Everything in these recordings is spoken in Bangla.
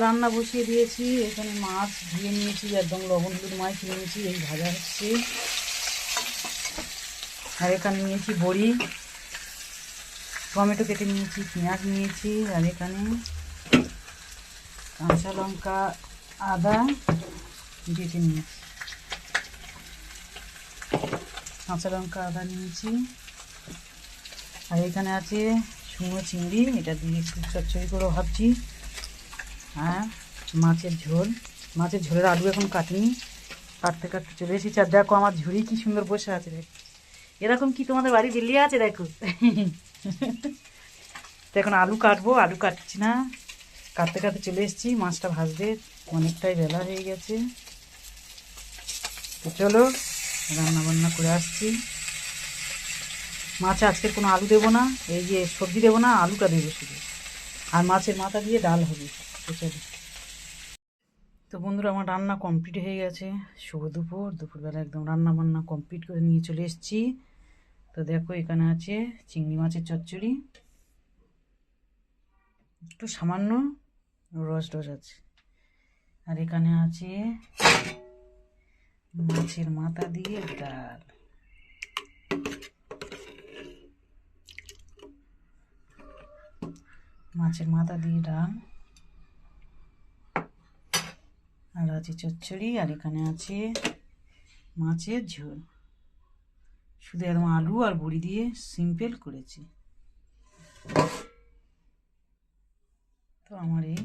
রান্না বসিয়ে দিয়েছি। এখানে মাছ ধুয়ে নিয়েছি, একদম লবণ হলুদ মাছ নিয়েছি, এই ভাজা হচ্ছে। আর এখানে নিয়েছি বড়ি, টমেটো কেটে নিয়েছি, পেঁয়াজ নিয়েছি, আর এখানে কাঁচা লঙ্কা আদা বেটে নিয়েছি, কাঁচা লঙ্কা আদা নিয়েছি। আর এখানে আছে শুকনো চিংড়ি, এটা দিয়ে একটু চচ্চড়ি করে ভাবছি। আর মাছের ঝোল, মাছের ঝোলের আলু এখন কাটিনি, কাটতে কাটতে চলে এসেছি। আর দেখো আমার ঝুড়ি কি সুন্দর বসে আছে, দেখো এরকম কি তোমাদের বাড়ি বিলিয়ে আছে দেখো। তো এখন আলু কাটবো, আলু কাটছি না, কাটতে কাটতে চলে এসেছি। মাছটা ভাজতে অনেকটাই বেলা হয়ে গেছে। তো চলো রান্না বান্না করে আসছি। মাছে আজকে কোনো আলু দেবো না, এই যে সবজি দেবো না, আলুটা দেবো শুধু, আর মাছের মাথা দিয়ে ডাল হবে। তো চলো। তো বন্ধুরা আমার রান্না কমপ্লিট হয়ে গেছে। শুভ দুপুর, দুপুরবেলা একদম রান্না বান্না কমপ্লিট করে নিয়ে চলে এসেছি। তো দেখো এখানে আছে চিংড়ি মাছের চচ্চড়ি, একটু সামান্য রস টস আছে। আর এখানে আছে মাছের মাথা দিয়ে ডাল। মাছের মাথা দিয়ে ডাল, আর আছে চচ্চড়ি, আর এখানে আছে মাছের ঝোল। শুধু একদম আলু আর বড়ি দিয়ে সিম্পল করেছি। তো আমার এই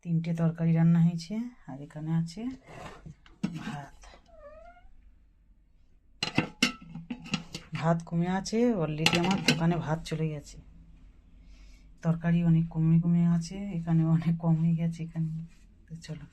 3টে তরকারি রান্না হয়েছে। আর এখানে আছে ভাত, ভাত কমে আছে অলরেডি, আমার দোকানে ভাত চলে গেছে। তরকারি অনেক কমে কমে আছে, এখানে অনেক কম হয়ে গেছে এখানে। তো চলো।